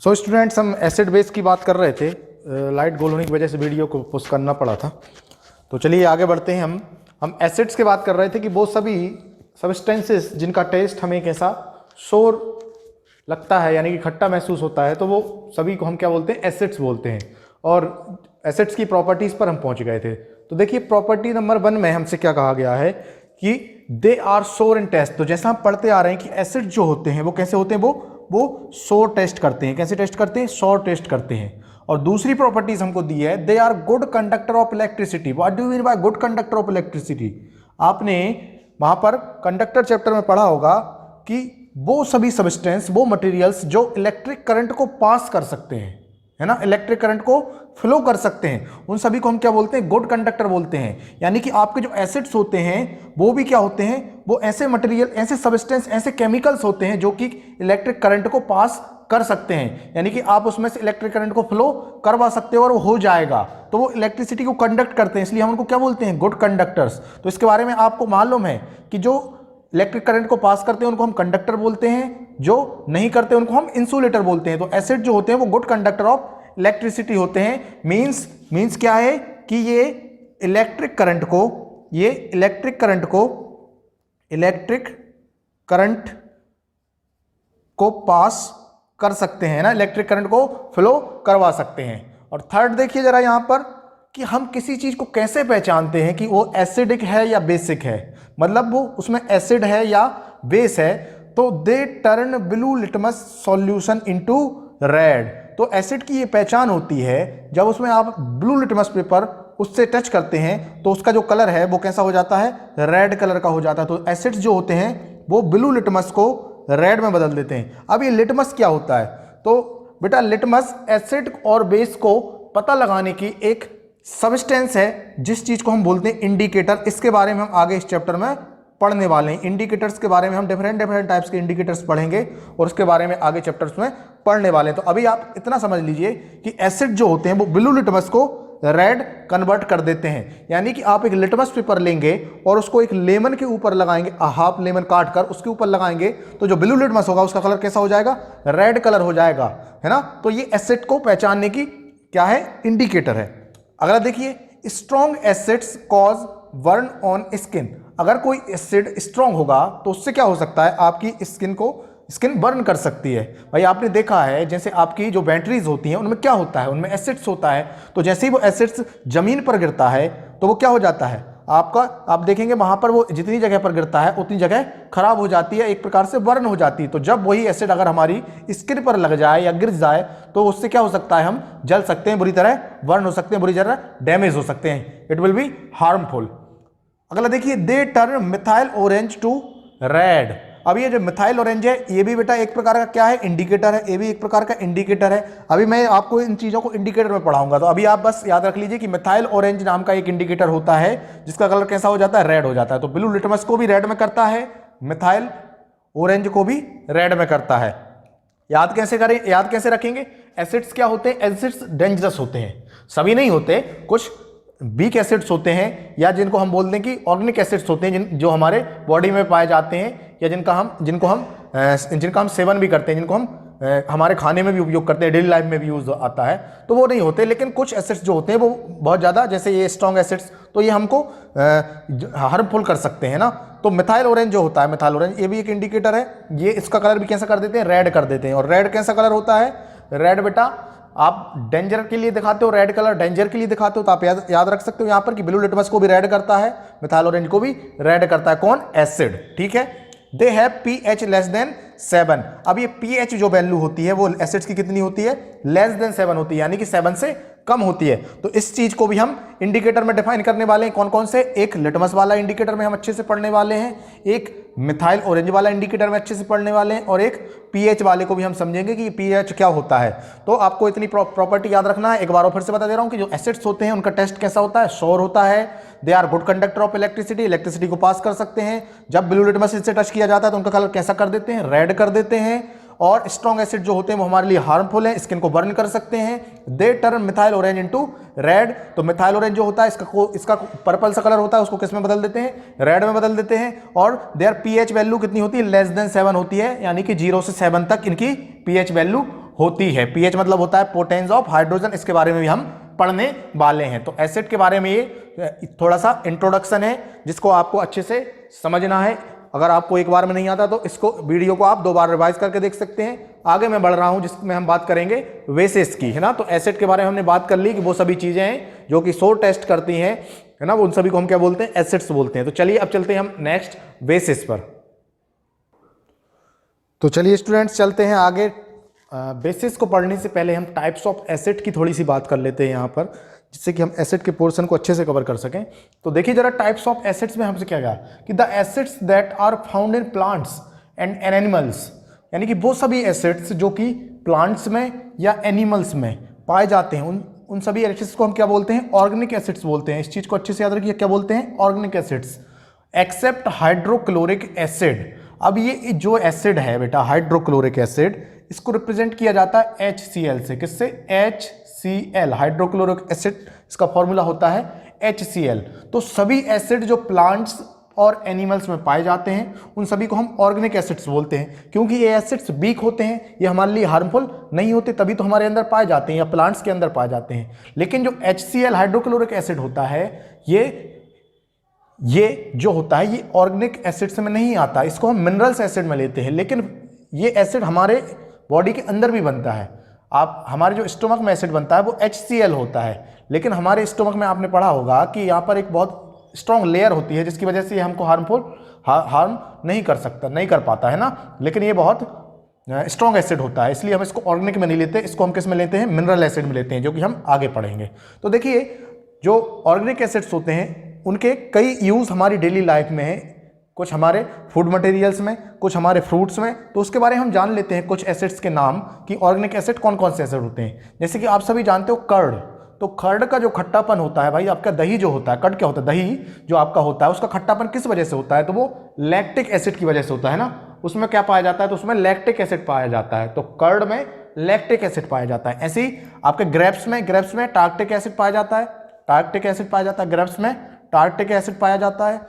So students, हम acid base की बात कर रहे थे। लाइट गोल होने की वजह से वीडियो को पोस्ट करना पड़ा था। तो चलिए आगे बढ़ते हैं। हम एसिड्स की बात कर रहे थे कि वो सभी सब्सटेंसेस जिनका टेस्ट हमें कैसा शोर लगता है, यानी कि खट्टा महसूस होता है, तो वो सभी को हम क्या बोलते हैं, एसिड्स बोलते हैं। और एसिड्स की प्रॉपर्टीज़ पर हम पहुंच गए थे। तो देखिए प्रॉपर्टी नंबर 1 में हमसे क्या कहा गया है कि दे आर सोर इन टेस्ट। तो जैसा हम पढ़ते आ रहे हैं कि एसिड जो होते हैं वो कैसे होते हैं, वो सोर टेस्ट करते हैं। कैसे टेस्ट करते हैं? सोर टेस्ट करते हैं। और दूसरी प्रॉपर्टीज हमको दी है, they are good conductor of electricity. What do you mean by good conductor of electricity? आपने वहां पर कंडक्टर चैप्टर में पढ़ा होगा कि वो सभी सब्सटेंस, वो मटेरियल्स जो इलेक्ट्रिक करंट को पास कर सकते हैं, है ना, इलेक्ट्रिक करंट को फ्लो कर सकते हैं, उन सभी को हम क्या बोलते हैं? गुड कंडक्टर बोलते हैं। यानी कि आपके जो एसिड्स होते हैं वो भी क्या होते हैं? वो ऐसे मटेरियल, ऐसे सब्सटेंस, ऐसे केमिकल्स होते हैं जो कि इलेक्ट्रिक करंट को पास कर सकते हैं। यानी कि आप उसमें से इलेक्ट्रिक करंट को फ्लो करवा सकते हो और वो हो जाएगा। तो वो इलेक्ट्रिसिटी को कंडक्ट करते हैं, इसलिए हम उनको क्या बोलते हैं? Good conductors. तो इसके बारे में आपको मालूम है कि जो इलेक्ट्रिक करंट को पास करते हैं उनको हम कंडक्टर बोलते हैं, जो नहीं करते उनको हम इंसुलेटर बोलते हैं। तो एसिड जो होते हैं वो गुड कंडक्टर ऑफ इलेक्ट्रिसिटी होते हैं। मींस क्या है कि ये इलेक्ट्रिक करंट को पास कर सकते हैं ना, इलेक्ट्रिक करंट को फ्लो करवा सकते हैं। और थर्ड देखिए जरा यहां पर कि हम किसी चीज को कैसे पहचानते हैं कि वो एसिडिक है या बेसिक है, मतलब वो उसमें एसिड है या बेस है। तो they turn blue litmus solution into red. तो एसिड की ये पहचान होती है जब उसमें आप ब्लू लिटमस पेपर उससे टच करते हैं तो उसका जो कलर है वो कैसा हो जाता है? रेड कलर का हो जाता है। तो एसिड्स जो होते हैं वो ब्लू लिटमस को रेड में बदल देते हैं। अब ये लिटमस क्या होता है? तो बेटा लिटमस एसिड और बेस को पता लगाने की एक सब्सटेंस है जिस चीज को हम बोलते हैं इंडिकेटर। इसके बारे में हम आगे इस चैप्टर में पढ़ने वाले हैं। इंडिकेटर्स के बारे में हम डिफरेंट टाइप्स के इंडिकेटर्स पढ़ेंगे और उसके बारे में आगे चैप्टर्स में पढ़ने वाले हैं। तो अभी आप इतना समझ लीजिए कि एसिड जो होते हैं वो ब्लू लिटमस को रेड कन्वर्ट कर देते हैं। यानी कि आप एक लिटमस पेपर लेंगे और उसको एक लेमन के ऊपर लगाएंगे, हाफ लेमन काट कर उसके ऊपर लगाएंगे, तो जो ब्लू लिटमस होगा उसका कलर कैसा हो जाएगा? रेड कलर हो जाएगा, है ना। तो ये एसिड को पहचानने की क्या है? इंडिकेटर है। अगला देखिए, strong acids cause burn on skin. अगर कोई एसिड स्ट्रॉन्ग होगा तो उससे क्या हो सकता है? आपकी स्किन बर्न कर सकती है। भाई आपने देखा है जैसे आपकी जो बैटरीज होती हैं उनमें क्या होता है? उनमें एसिड्स होता है। तो जैसे ही वो एसिड्स जमीन पर गिरता है तो वो क्या हो जाता है आपका? आप देखेंगे वहां पर वो जितनी जगह पर गिरता है उतनी जगह खराब हो जाती है, एक प्रकार से बर्न हो जाती है। तो जब वही एसिड अगर हमारी स्किन पर लग जाए या गिर जाए तो उससे क्या हो सकता है? हम जल सकते हैं, बुरी तरह बर्न हो सकते हैं, बुरी तरह डैमेज हो सकते हैं। It will be harmful. अगला देखिए, they turn methyl orange to red. अब ये जो मिथाइल ऑरेंज है ये भी बेटा एक प्रकार का क्या है? इंडिकेटर है। ये भी एक प्रकार का इंडिकेटर है। अभी मैं आपको इन चीजों को इंडिकेटर में पढ़ाऊंगा, तो अभी आप बस याद रख लीजिए कि मिथाइल ऑरेंज नाम का एक इंडिकेटर होता है जिसका कलर कैसा हो जाता है? रेड हो जाता है। तो ब्लू लिटमस को भी रेड में करता है, मिथाइल ऑरेंज को भी रेड में करता है। याद कैसे करें, याद कैसे रखेंगे? एसिड्स क्या होते हैं? एसिड्स डेंजरस होते हैं, सभी नहीं होते, कुछ वीक एसिड्स होते हैं या जिनको हम बोलते हैं कि ऑर्गेनिक एसिड्स होते हैं, जो हमारे बॉडी में पाए जाते हैं या जिनका हम सेवन भी करते हैं, जिनको हम हमारे खाने में भी उपयोग करते हैं, डेली लाइफ में भी यूज आता है, तो वो नहीं होते। लेकिन कुछ एसिड्स जो होते हैं वो बहुत ज़्यादा, जैसे ये स्ट्रॉन्ग एसिड्स, तो ये हमको हार्मफुल कर सकते हैं ना। तो मिथाइल ऑरेंज जो होता है, मिथाइल ऑरेंज ये भी एक इंडिकेटर है। ये इसका कलर भी कैसा कर देते हैं? रेड कर देते हैं। और रेड कैसा कलर होता है? रेड बेटा आप डेंजर के लिए दिखाते हो, रेड कलर डेंजर के लिए दिखाते हो, तो आप याद रख सकते हो यहां पर कि ब्लू लिटमस को भी रेड करता है, मिथाइल ऑरेंज को भी रेड करता है। कौन? एसिड, ठीक है। They have pH less than 7। अब ये pH जो वैल्यू होती है वो एसिड्स की कितनी होती है? लेस देन 7 होती है, यानी कि 7 से कम होती है। तो इस चीज को भी हम इंडिकेटर में डिफाइन करने वाले हैं। कौन कौन से? एक लिटमस वाला इंडिकेटर में हम अच्छे से पढ़ने वाले हैं, एक मिथाइल ऑरेंज वाला इंडिकेटर में अच्छे से पढ़ने वाले हैं, और एक pH वाले को भी हम समझेंगे कि pH क्या होता है। तो आपको इतनी प्रॉपर्टी याद रखना है। एक बार और फिर से बता दे रहा हूं कि जो एसिड्स होते हैं उनका टेस्ट कैसा होता है? शोर होता है। They are good conductor of electricity, electricity को पास कर सकते हैं। जब ब्लू लिटमस से टच किया जाता है तो उनका कलर कैसा कर देते हैं? रेड कर देते हैं। और स्ट्रॉन्ग एसिड जो होते हैं वो हमारे लिए हार्मफुल है, स्किन को बर्न कर सकते हैं। दे turn methyl orange into red. तो मिथाइल ऑरेंज जो होता है इसका पर्पल सा कलर होता है, उसको किस में बदल देते हैं? रेड में बदल देते हैं। और देयर pH वैल्यू कितनी होती है? लेस देन 7 होती है, यानी कि 0 से 7 तक इनकी pH वैल्यू होती है। pH मतलब होता है पोटेंस ऑफ हाइड्रोजन, इसके बारे में भी हम पढ़ने वाले हैं। तो एसिड के बारे में ये थोड़ा सा इंट्रोडक्शन है जिसको आपको अच्छे से समझना है। अगर आपको एक बार में नहीं आता तो इसको वीडियो को आप 2 बार रिवाइज करके देख सकते हैं। आगे मैं बढ़ रहा हूं जिसमें हम बात करेंगे बेसिस की, है ना। तो एसिड के बारे में हमने बात कर ली कि वो सभी चीजें हैं जो कि शो टेस्ट करती हैं, है ना, उन सभी को हम क्या बोलते हैं, एसिड्स बोलते हैं। तो चलिए अब चलते हैं हम नेक्स्ट बेसिस पर। तो चलिए स्टूडेंट्स चलते हैं आगे। बेसिस को पढ़ने से पहले हम टाइप्स ऑफ एसिड की थोड़ी सी बात कर लेते हैं यहाँ पर, जिससे कि हम एसिड के पोर्शन को अच्छे से कवर कर सकें। तो देखिए जरा टाइप्स ऑफ एसिड्स में हमसे क्या कहा कि the acids that are found in plants and animals, यानी कि वो सभी एसिड्स जो कि प्लांट्स में या एनिमल्स में पाए जाते हैं, उन सभी एसिड्स को हम क्या बोलते हैं, ऑर्गेनिक एसिड्स बोलते हैं। इस चीज को अच्छे से याद रखिए, क्या बोलते हैं, organic acids, except hydrochloric acid. अब ये जो एसिड है बेटा हाइड्रोक्लोरिक एसिड, इसको रिप्रेजेंट किया जाता है HCl से। किससे, HCl, हाइड्रोक्लोरिक एसिड, इसका फॉर्मूला होता है HCl। तो सभी एसिड जो प्लांट्स और एनिमल्स में पाए जाते हैं उन सभी को हम ऑर्गेनिक एसिड्स बोलते हैं, क्योंकि ये एसिड्स वीक होते हैं, ये हमारे लिए हार्मफुल नहीं होते, तभी तो हमारे अंदर पाए जाते हैं या प्लांट्स के अंदर पाए जाते हैं। लेकिन जो HCl हाइड्रोक्लोरिक एसिड होता है, ये जो होता है ये ऑर्गेनिक एसिड्स में नहीं आता, इसको हम मिनरल्स एसिड में लेते हैं। लेकिन ये एसिड हमारे बॉडी के अंदर भी बनता है। आप हमारे जो स्टोमक में एसिड बनता है वो HCl होता है, लेकिन हमारे स्टोमक में आपने पढ़ा होगा कि यहाँ पर एक बहुत स्ट्रॉन्ग लेयर होती है जिसकी वजह से ये हमको हार्म नहीं कर पाता, है ना। लेकिन ये बहुत स्ट्रॉन्ग एसिड होता है, इसलिए हम इसको ऑर्गेनिक में नहीं लेते, इसको हम किस में लेते हैं, मिनरल एसिड में लेते हैं, जो कि हम आगे पढ़ेंगे। तो देखिए जो ऑर्गेनिक एसिड्स होते हैं उनके कई यूज हमारी डेली लाइफ में है, कुछ हमारे फूड मटेरियल्स में, कुछ हमारे फ्रूट्स में। तो उसके बारे में हम जान लेते हैं कुछ एसिड्स के नाम कि ऑर्गेनिक एसिड कौन कौन से एसिड होते हैं। जैसे कि आप सभी जानते हो कर्ड, तो कर्ड का जो खट्टापन होता है भाई, आपका दही जो होता है, कर्ड क्या होता है, दही जो आपका होता है उसका खट्टापन किस वजह से होता है, तो वो लैक्टिक एसिड की वजह से होता है ना। उसमें क्या पाया जाता है, तो उसमें लैक्टिक एसिड पाया जाता है, तो कर्ड में लैक्टिक एसिड पाया जाता है। ऐसे ही आपके ग्रेप्स में टार्क्टिक एसिड पाया जाता है, ग्रेप्स में टार्क्टिक एसिड पाया जाता है।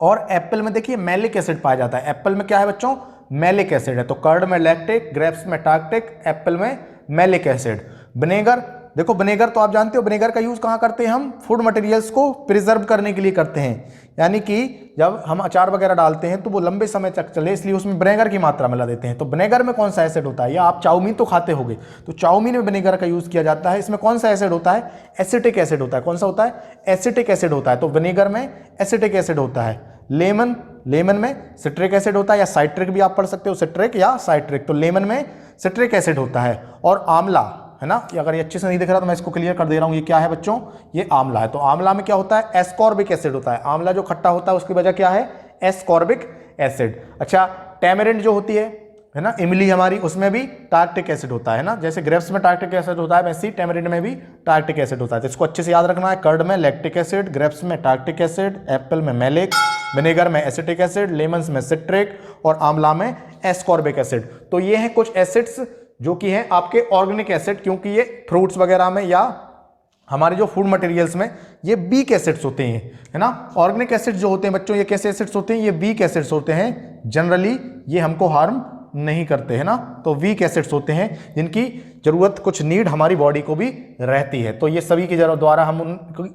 और एप्पल में देखिए मैलिक एसिड पाया जाता है। एप्पल में क्या है बच्चों, मैलिक एसिड है। तो कर्ड में लैक्टिक, ग्रेप्स में टार्क्टिक, एप्पल में मैलिक एसिड। विनेगर, देखो विनेगर तो आप जानते हो, विनेगर का यूज कहाँ करते हैं हम, फूड मटेरियल्स को प्रिजर्व करने के लिए करते हैं, यानी कि जब हम अचार वगैरह डालते हैं तो वो लंबे समय तक चले, इसलिए उसमें विनेगर की मात्रा मिला देते हैं। तो विनेगर में कौन सा एसिड होता है, या आप चाउमीन तो खाते होगे, तो चाउमीन में विनेगर का यूज किया जाता है। इसमें कौन सा एसिड होता है, एसिटिक एसिड होता है। कौन सा होता है, एसिटिक एसिड होता है। तो विनेगर में एसिटिक एसिड होता है। लेमन में सिट्रिक एसिड होता है, या साइट्रिक भी आप पढ़ सकते हो, सिट्रिक या साइट्रिक। तो लेमन में सिट्रिक एसिड होता है। और आंवला, है ना, ये अगर ये अच्छे से नहीं दिख रहा तो मैं इसको क्लियर कर दे रहा हूं, ये क्या है बच्चों, ये आंवला है। तो आंवला में क्या होता है, एस्कॉर्बिक एसिड होता है। आंवला जो खट्टा होता है उसकी वजह क्या है, एस्कॉर्बिक एसिड। अच्छा, टैमरिंड जो होती है ना, इमली हमारी, उसमें भी टार्क्टिक एसिड होता है ना। जैसे ग्रेप्स में टार्क्टिक एसिड होता है, वैसे ही टैमरिंड में भी टार्क्टिक एसिड होता है। तो इसको अच्छे से याद रखना है, कर्ड में लैक्टिक एसिड, ग्रेप्स में टार्क्टिक एसिड, एप्पल में मैलिक, विनेगर में एसिटिक एसिड, लेमन्स में सिट्रिक, और आंवला में एस्कॉर्बिक एसिड। तो ये हैं कुछ एसिड्स जो कि हैं आपके ऑर्गेनिक एसिड, क्योंकि ये फ्रूट्स वगैरह में या हमारे जो फूड मटेरियल्स में ये वीक एसिड्स होते हैं, है ना। ऑर्गेनिक एसिड जो होते हैं बच्चों, ये कैसे एसिड्स होते हैं, ये वीक एसिड्स होते हैं। जनरली ये हमको हार्म नहीं करते, है ना। तो वीक एसिड्स होते हैं जिनकी जरूरत, कुछ नीड हमारी बॉडी को भी रहती है। तो ये सभी के द्वारा हम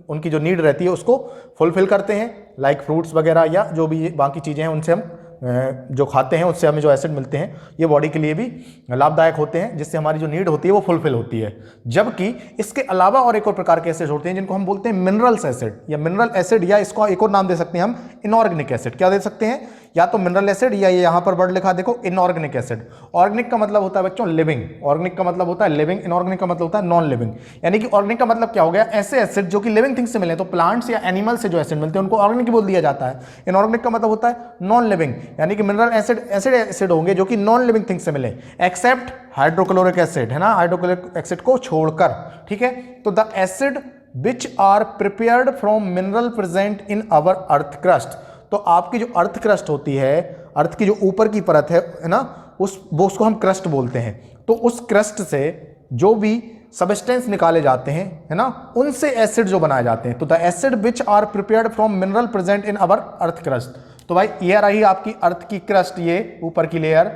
उनकी जो नीड रहती है उसको फुलफिल करते हैं, लाइक फ्रूट्स वगैरह या जो भी बाकी चीज़ें हैं उनसे हम जो खाते हैं उससे हमें जो एसिड मिलते हैं ये बॉडी के लिए भी लाभदायक होते हैं, जिससे हमारी जो नीड होती है वो फुलफिल होती है। जबकि इसके अलावा और एक और प्रकार के एसिड होते हैं जिनको हम बोलते हैं मिनरल्स एसिड या मिनरल एसिड, या इसको एक और नाम दे सकते हैं हम इनऑर्गेनिक एसिड। क्या दे सकते हैं, या तो मिनरल एसिड, या ये यहाँ पर वर्ड लिखा देखो इनऑर्गेनिक एसिड। ऑर्गेनिक का मतलब होता है बच्चों लिविंग, ऑर्गेनिक का मतलब होता है लिविंग, इनऑर्गेनिक का मतलब होता है नॉन लिविंग। यानी कि ऑर्गेनिक का मतलब क्या हो गया, ऐसे एसिड जो कि लिविंग थिंग्स से मिले, तो प्लांट्स या एनिमल से जो एसिड मिलते हैं उनको ऑर्गेनिक बोल दिया जाता है। इनऑर्गेनिक का मतलब होता है नॉन लिविंग, यानी कि मिनरल एसिड ऐसे एसिड होंगे जो कि नॉन लिविंग थिंग्स से मिले, एक्सेप्ट हाइड्रोक्लोरिक एसिड, है ना, हाइड्रोक्लोरिक एसिड को छोड़कर, ठीक है। तो the acid which are prepared from mineral present in our earth crust. तो आपकी जो अर्थ क्रस्ट होती है, अर्थ की जो ऊपर की परत है ना, उसको हम क्रस्ट बोलते हैं। तो उस क्रस्ट से जो भी सबस्टेंस निकाले जाते हैं, है ना, उनसे एसिड जो बनाए जाते हैं। तो the acid which are prepared from mineral present in our earth crust. तो भाई ये रही आपकी अर्थ की क्रस्ट, ये ऊपर की लेयर,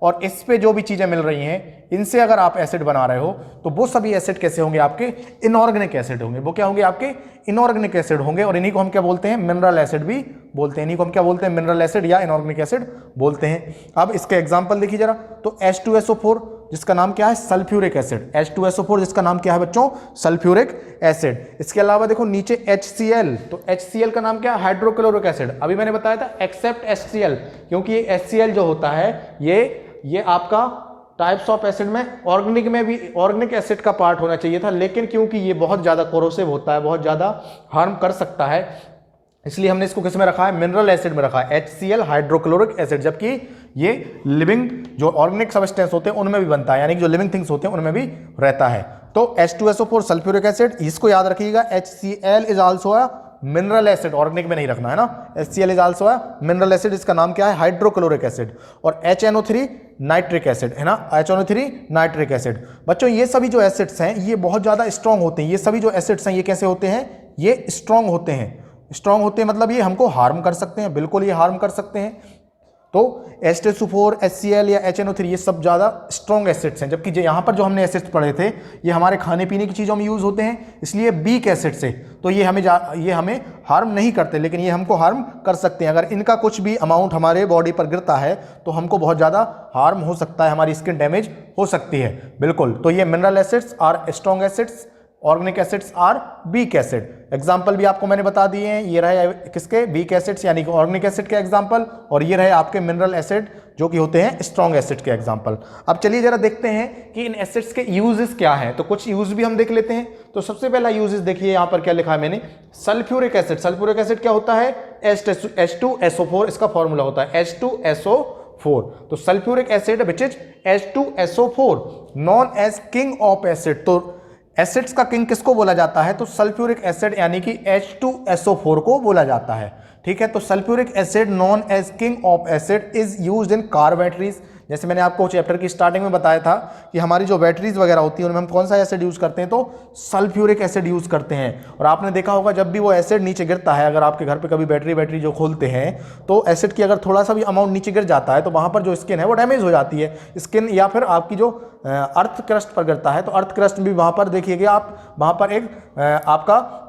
और इस पे जो भी चीजें मिल रही हैं इनसे अगर आप एसिड बना रहे हो तो वो सभी एसिड कैसे होंगे? आपके इनऑर्गेनिक एसिड होंगे। वो क्या होंगे? आपके इनऑर्गेनिक एसिड होंगे। और इन्हीं को हम क्या बोलते हैं? मिनरल एसिड भी बोलते हैं। इन्हीं को हम क्या बोलते हैं? मिनरल एसिड या इनऑर्गेनिक एसिड बोलते हैं। अब इसके एग्जाम्पल देखिए जरा, तो H2SO4 जिसका नाम क्या है? Sulphuric acid. H2SO4 जिसका नाम क्या है बच्चों? Sulphuric acid. इसके अलावा देखो नीचे HCl, तो HCl का नाम क्या है? Hydrochloric acid. अभी मैंने बताया था एक्सेप्ट HCl, क्योंकि ये HCl जो होता है ये आपका टाइप्स ऑफ एसिड में ऑर्गेनिक में भी ऑर्गेनिक एसिड का पार्ट होना चाहिए था, लेकिन क्योंकि ये बहुत ज्यादा कोरोसिव होता है, बहुत ज्यादा हार्म कर सकता है, इसलिए हमने इसको किस में रखा है? मिनरल एसिड में रखा है, HCl हाइड्रोक्लोरिक एसिड। जबकि ये लिविंग जो ऑर्गेनिक सब्सटेंस होते हैं उनमें भी बनता है, यानी कि जो लिविंग थिंग्स होते हैं उनमें भी रहता है। तो H2SO4 सल्फ्यूरिक एसिड, इसको याद रखिएगा। HCl is also a mineral acid, organic में नहीं रखना है ना। HCl is also a mineral acid, इसका नाम क्या है? Hydrochloric acid. और HNO3 नाइट्रिक एसिड है ना, HNO3 नाइट्रिक एसिड। बच्चों ये सभी जो एसिड्स हैं ये बहुत ज्यादा स्ट्रॉन्ग होते हैं। ये सभी जो एसिड्स हैं ये कैसे होते हैं? ये स्ट्रॉन्ग होते हैं। स्ट्रॉन्ग होते हैं मतलब ये हमको हार्म कर सकते हैं, बिल्कुल ये हार्म कर सकते हैं। तो H2SO4, HCl या HNO3 ये सब ज्यादा स्ट्रॉन्ग एसिड्स हैं। जबकि यहाँ पर जो हमने एसिड्स पढ़े थे ये हमारे खाने पीने की चीजों में यूज होते हैं, इसलिए वीक एसिड से तो ये हमें हार्म नहीं करते, लेकिन ये हमको हार्म कर सकते हैं। अगर इनका कुछ भी अमाउंट हमारे बॉडी पर गिरता है तो हमको बहुत ज्यादा हार्म हो सकता है, हमारी स्किन डैमेज हो सकती है। बिल्कुल, तो ये mineral acids are strong acids, organic acids are weak acid. Example भी आपको मैंने बता दिए हैं, ये रहे किसके? वीक एसिड्स यानी कि ऑर्गेनिक एसिड के एग्जाम्पल, और ये रहे आपके मिनरल एसिड जो कि होते हैं स्ट्रॉन्ग एसिड के एग्जाम्पल। अब चलिए जरा देखते हैं कि इन एसिड्स के यूजेस क्या हैं। तो कुछ यूज भी हम देख लेते हैं। तो सबसे पहला यूजेस देखिए यहाँ पर क्या लिखा है मैंने, सल्फ्यूरिक एसिड। सल्फ्यूरिक एसिड क्या होता है? H2SO4 इसका फॉर्मूला होता है, H2SO4। तो sulphuric acid which is H2SO4 known as king of acid. तो एसिड्स का किंग किसको बोला जाता है? तो सल्फ्यूरिक एसिड यानी कि H2SO4 को बोला जाता है। ठीक है, तो sulphuric acid known as king of acid is used in car batteries. जैसे मैंने आपको चैप्टर की स्टार्टिंग में बताया था कि हमारी जो बैटरीज वगैरह होती है उनमें हम कौन सा एसिड यूज करते हैं? तो सल्फ्यूरिक एसिड यूज करते हैं। और आपने देखा होगा जब भी वो एसिड नीचे गिरता है, अगर आपके घर पे कभी बैटरी जो खोलते हैं तो एसिड की अगर थोड़ा सा भी अमाउंट नीचे गिर जाता है तो वहां पर जो स्किन है वो डैमेज हो जाती है स्किन, या फिर आपकी जो अर्थ क्रस्ट पर गिरता है तो अर्थ क्रस्ट भी वहां पर देखिएगा आप, वहां पर एक आपका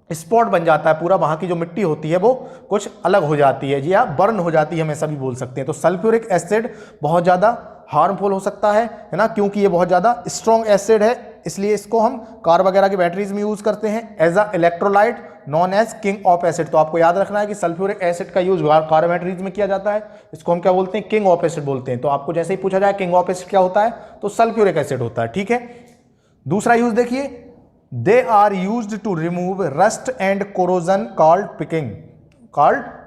स्पॉट बन जाता है पूरा, वहां की जो मिट्टी होती है वो कुछ अलग हो जाती है या बर्न हो जाती है, हम ऐसा भी बोल सकते हैं। तो सल्फ्यूरिक एसिड बहुत ज़्यादा हार्मफुल हो सकता है ना, क्योंकि ये बहुत ज़्यादा स्ट्रॉन्ग एसिड है, इसलिए इसको हम कार वगैरह की बैटरीज में यूज करते हैं as a electrolyte known as king of acid. तो आपको याद रखना है कि सल्फ्यूरिक एसिड का यूज कार बैटरीज में किया जाता है, इसको हम क्या बोलते हैं? किंग ऑफ एसिड बोलते हैं। तो आपको जैसे ही पूछा जाए किंग ऑफ एसिड क्या होता है तो सल्फ्यूरिक एसिड होता है। ठीक है, दूसरा यूज देखिए, they are used to remove rust and corrosion called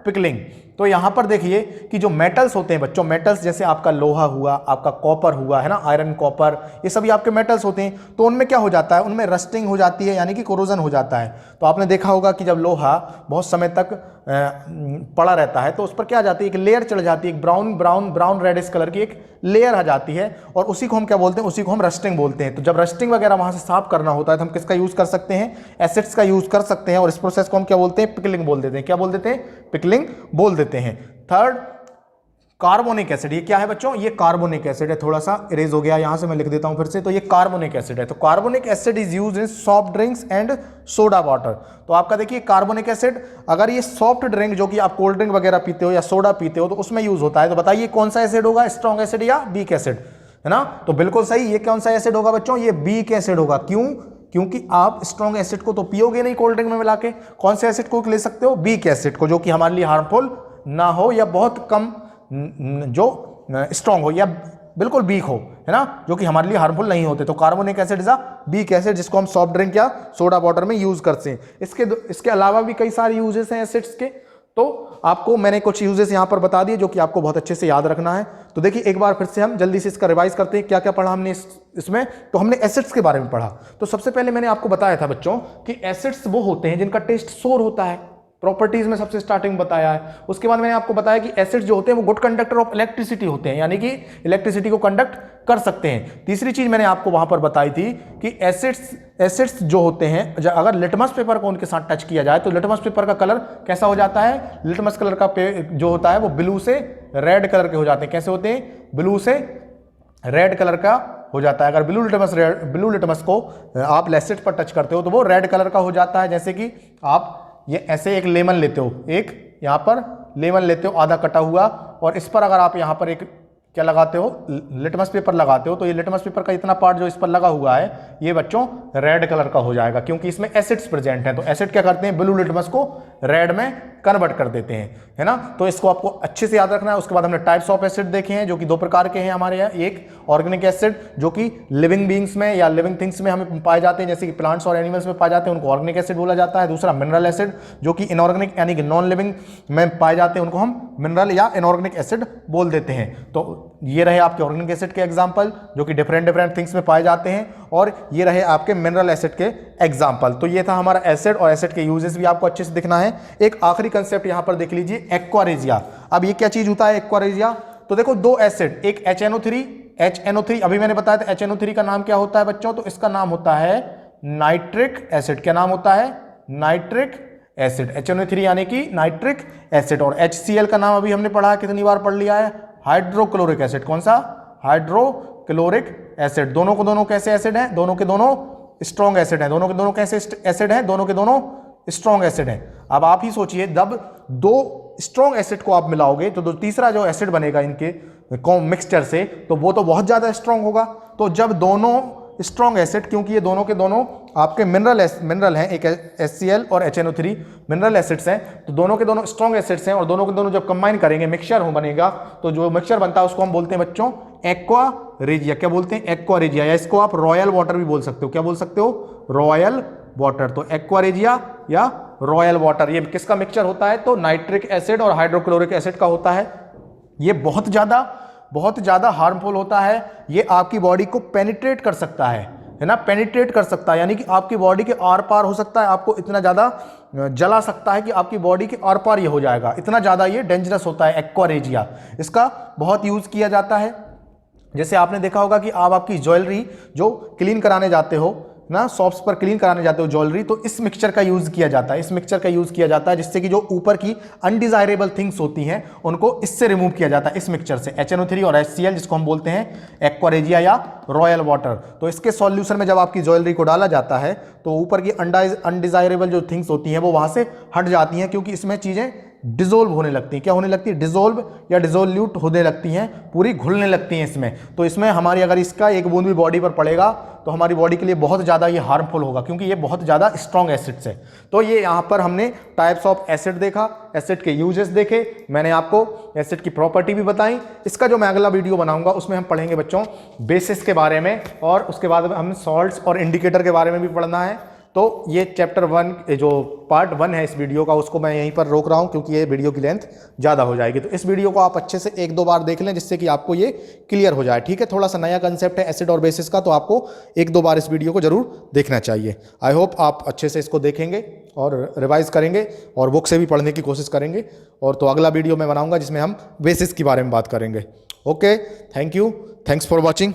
pickling. तो यहां पर देखिए कि जो मेटल्स होते हैं बच्चों, मेटल्स जैसे आपका लोहा हुआ, आपका कॉपर हुआ है ना, आयरन कॉपर, ये सभी आपके मेटल्स होते हैं। तो उनमें क्या हो जाता है? उनमें रस्टिंग हो जाती है, यानी कि कोरोजन हो जाता है। तो आपने देखा होगा कि जब लोहा बहुत समय तक पड़ा रहता है तो उस पर क्या आ जाती है? एक लेयर चढ़ जाती है, एक ब्राउन रेडिश कलर की एक लेयर आ जाती है, और उसी को हम क्या बोलते हैं? उसी को हम रस्टिंग बोलते हैं। तो जब रस्टिंग वगैरह वहां से साफ करना होता है तो हम किसका यूज कर सकते हैं? एसिड्स का यूज कर सकते हैं, और इस प्रोसेस को हम क्या बोलते हैं? पिकलिंग बोल देते हैं। क्या बोल देते हैं? पिकलिंग बोल देते हैं। Third, carbonic acid. ये क्या है बच्चों? ये कार्बोनिक एसिड है। थोड़ा सा इरेज हो गया, यहां से मैं लिख देता हूं फिर से। तो ये कार्बोनिक एसिड है। तो carbonic acid is used in soft drinks and soda water. तो आपका देखिए कार्बोनिक एसिड, अगर ये सॉफ्ट ड्रिंक जो कि आप कोल्ड ड्रिंक वगैरह पीते हो या सोडा पीते हो तो उसमें यूज होता है। तो बताइए कौन सा एसिड होगा? स्ट्रॉन्ग एसिड या वीक एसिड, है ना? तो बिल्कुल सही, ये कौन सा एसिड होगा बच्चों? ये वीक एसिड होगा। क्यों? क्योंकि आप स्ट्रॉन्ग एसिड को तो पियोगे नहीं कोल्ड ड्रिंक में मिला के। कौन से एसिड को ले सकते हो? वीक एसिड को, जो कि हमारे लिए हार्मफुल ना हो या बहुत कम जो स्ट्रॉन्ग हो या बिल्कुल वीक हो, है ना, जो कि हमारे लिए हार्मफुल नहीं होते। तो carbonic acid is a weak acid, जिसको हम सॉफ्ट ड्रिंक या सोडा वाटर में यूज करते हैं। इसके अलावा भी कई सारे यूजेस हैं एसिड्स के, तो आपको मैंने कुछ यूजेस यहां पर बता दिए जो कि आपको बहुत अच्छे से याद रखना है। तो देखिए एक बार फिर से हम जल्दी से इसका रिवाइज करते हैं, क्या क्या पढ़ा हमने इसमें। तो हमने एसिड्स के बारे में पढ़ा। तो सबसे पहले मैंने आपको बताया था बच्चों कि एसिड्स वो होते हैं जिनका टेस्ट सोर होता है, प्रॉपर्टीज में सबसे स्टार्टिंग बताया है। उसके बाद मैंने आपको बताया कि एसिड जो होते हैं वो गुड कंडक्टर ऑफ इलेक्ट्रिसिटी होते हैं, यानी कि इलेक्ट्रिसिटी को कंडक्ट कर सकते हैं। तीसरी चीज मैंने आपको वहां पर बताई थी कि एसिड्स जो होते हैं अगर लिटमस पेपर को उनके साथ टच किया जाए तो लिटमस पेपर का कलर कैसा हो जाता है, लिटमस कलर का जो होता है वो ब्लू से रेड कलर के हो जाते हैं। कैसे होते हैं, ब्लू से रेड कलर का हो जाता है। अगर ब्लू लिटमस को आप एसिड पर टच करते हो तो वो रेड कलर का हो जाता है। जैसे कि आप ये ऐसे एक लेमन लेते हो, एक यहाँ पर लेमन लेते हो आधा कटा हुआ, और इस पर अगर आप यहाँ पर एक क्या लगाते हो, लिटमस पेपर लगाते हो, तो ये लिटमस पेपर का इतना पार्ट जो इस पर लगा हुआ है ये बच्चों रेड कलर का हो जाएगा, क्योंकि इसमें एसिड्स प्रेजेंट हैं। तो एसिड क्या करते हैं, ब्लू लिटमस को रेड में कन्वर्ट कर देते हैं, है ना। तो इसको आपको अच्छे से याद रखना है। उसके बाद हमने टाइप्स ऑफ एसिड देखे हैं जो कि 2 प्रकार के हैं हमारे यहाँ। एक ऑर्गेनिक एसिड जो कि लिविंग बींग्स में या लिविंग थिंग्स में हमें पाए जाते हैं, जैसे कि प्लांट्स और एनिमल्स में पाए जाते हैं, उनको ऑर्गेनिक एसिड बोला जाता है। दूसरा मिनरल एसिड जो कि इनऑर्गेनिक यानी कि नॉन लिविंग में पाए जाते हैं, उनको हम मिनरल या इनऑर्गेनिक एसिड बोल देते हैं। तो ये रहे आपके ऑर्गेनिक एसिड के एग्जाम्पल जो कि डिफरेंट थिंग्स में पाए जाते हैं, और ये रहे आपके मिनरल एसिड के एग्जाम्पल। तो ये था हमारा एसिड, और एसिड के यूजेस भी आपको अच्छे से दिखना है। एक आखिरी कंसेप्ट यहां पर देख लीजिए, एक्वारेजिया। अब ये क्या चीज होता है एक्वारेजिया, तो देखो 2 एसिड, एक HNO3 अभी मैंने बताया था HNO3 का नाम क्या होता है बच्चों, तो इसका नाम होता है नाइट्रिक एसिड। क्या नाम होता है, नाइट्रिक एसिड। HNO3 यानी कि नाइट्रिक एसिड। और HCl का नाम अभी हमने पढ़ा, कितनी बार पढ़ लिया है, हाइड्रोक्लोरिक एसिड। कौन सा, हाइड्रोक्लोरिक एसिड। दोनों को दोनों कैसे एसिड हैं, दोनों के दोनों स्ट्रॉन्ग एसिड हैं। दोनों के दोनों कैसे एसिड हैं, दोनों के दोनों स्ट्रॉन्ग एसिड हैं। अब आप ही सोचिए, जब 2 स्ट्रॉन्ग एसिड को आप मिलाओगे तो तीसरा जो एसिड बनेगा इनके मिक्सचर से, तो वो तो बहुत ज्यादा स्ट्रॉन्ग होगा। तो जब दोनों स्ट्रॉन्ग एसिड, क्योंकि ये दोनों के दोनों आपके मिनरल हैं, एक HCl और HNO3 मिनरल एसिड्स हैं, तो दोनों के दोनों स्ट्रॉन्ग एसिड्स हैं, और दोनों के दोनों जब कंबाइन करेंगे मिक्सचर हो बनेगा, तो जो मिक्सचर बनता है उसको हम बोलते हैं बच्चों एक्वारेजिया। क्या बोलते हैं, एक्वारेजिया, या इसको आप रॉयल वाटर भी बोल सकते हो। क्या बोल सकते हो, रॉयल वाटर। तो एक्वारेजिया या रॉयल वाटर, ये किसका मिक्सचर होता है, तो नाइट्रिक एसिड और हाइड्रोक्लोरिक एसिड का होता है। ये बहुत ज्यादा हार्मफुल होता है। ये आपकी बॉडी को पेनिट्रेट कर सकता है ना, पेनिट्रेट कर सकता है, यानी कि आपकी बॉडी के आर पार हो सकता है, आपको इतना ज्यादा जला सकता है कि आपकी बॉडी के आर पार ये हो जाएगा। इतना ज्यादा ये डेंजरस होता है एक्वारेजिया। इसका बहुत यूज किया जाता है। जैसे आपने देखा होगा कि आप आपकी ज्वेलरी जो क्लीन कराने जाते हो ना, शॉप्स पर क्लीन कराने जाते हो ज्वेलरी, तो इस मिक्सचर का यूज किया जाता है। इस मिक्सचर का यूज किया जाता है जिससे कि जो ऊपर की अनडिजायरेबल थिंग्स होती हैं उनको इससे रिमूव किया जाता है, इस मिक्सचर से। HNO3 और HCl जिसको हम बोलते हैं एक्वारेजिया या रॉयल वाटर। तो इसके सॉल्यूशन में जब आपकी ज्वेलरी को डाला जाता है तो ऊपर की अनडिजायरेबल जो थिंग्स होती हैं वो वहां से हट जाती हैं, क्योंकि इसमें चीजें डिजोल्व होने लगती हैं। क्या होने लगती है, डिजोल्व या डिजोल्यूट होने लगती हैं, पूरी घुलने लगती हैं इसमें। तो इसमें हमारी अगर इसका एक बूंद भी बॉडी पर पड़ेगा तो हमारी बॉडी के लिए बहुत ज़्यादा ये हार्मफुल होगा, क्योंकि ये बहुत ज़्यादा स्ट्रॉन्ग एसिड्स है। तो ये यहाँ पर हमने टाइप्स ऑफ एसिड देखा, एसिड के यूजेस देखे, मैंने आपको एसिड की प्रॉपर्टी भी बताई। इसका जो मैं अगला वीडियो बनाऊंगा उसमें हम पढ़ेंगे बच्चों बेसिस के बारे में, और उसके बाद हम सॉल्ट्स और इंडिकेटर के बारे में भी पढ़ना है। तो ये चैप्टर 1 जो पार्ट 1 है इस वीडियो का, उसको मैं यहीं पर रोक रहा हूं क्योंकि ये वीडियो की लेंथ ज़्यादा हो जाएगी। तो इस वीडियो को आप अच्छे से 1-2 बार देख लें जिससे कि आपको ये क्लियर हो जाए, ठीक है। थोड़ा सा नया कंसेप्ट है एसिड और बेसिस का, तो आपको 1-2 बार इस वीडियो को जरूर देखना चाहिए। आई होप आप अच्छे से इसको देखेंगे और रिवाइज करेंगे और बुक से भी पढ़ने की कोशिश करेंगे। और तो अगला वीडियो मैं बनाऊंगा जिसमें हम बेसिस के बारे में बात करेंगे। Okay, thank you, thanks for watching.